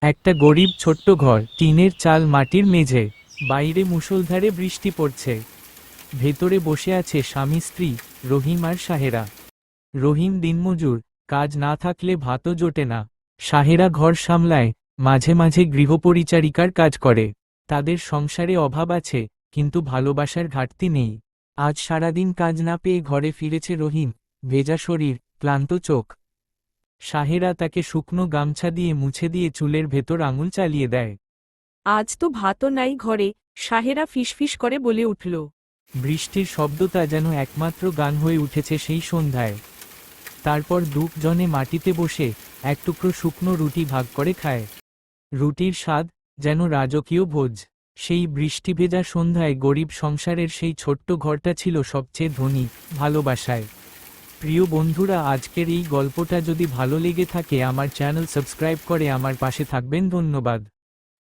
একটা গরিব ছোট্ট ঘর, টিনের চাল, মাটির মেঝে। বাইরে মুষলধারে বৃষ্টি পড়ছে। ভেতরে বসে আছে স্বামী স্ত্রী, রহিম আর সাহেরা। রহিম দিনমজুর, কাজ না থাকলে ভাতও জোটে না। সাহেরা ঘর সামলায়, মাঝে মাঝে গৃহপরিচারিকার কাজ করে। তাদের সংসারে অভাব আছে, কিন্তু ভালোবাসার ঘাটতি নেই। আজ সারাদিন কাজ না পেয়ে ঘরে ফিরেছে রহিম, ভেজা শরীর, ক্লান্ত চোখ। সাহেরা তাকে শুকনো গামছা দিয়ে মুছে দিয়ে চুলের ভেতর আঙুল চালিয়ে দেয়। আজ তো ভাতও নাই ঘরে, সাহেরা ফিসফিস করে বলে উঠল। বৃষ্টির শব্দটা যেন একমাত্র গান হয়ে উঠেছে সেই সন্ধ্যায়। তারপর দুজনে মাটিতে বসে এক টুকরো শুকনো রুটি ভাগ করে খায়। রুটির স্বাদ যেন রাজকীয় ভোজ। সেই বৃষ্টি ভেজা সন্ধ্যায় গরিব সংসারের সেই ছোট্ট ঘরটা ছিল সবচেয়ে ধনী, ভালোবাসায়। প্রিয় বন্ধুরা, আজকের এই গল্পটা যদি ভালো লেগে থাকে আমার চ্যানেল সাবস্ক্রাইব করে আমার পাশে থাকবেন। ধন্যবাদ।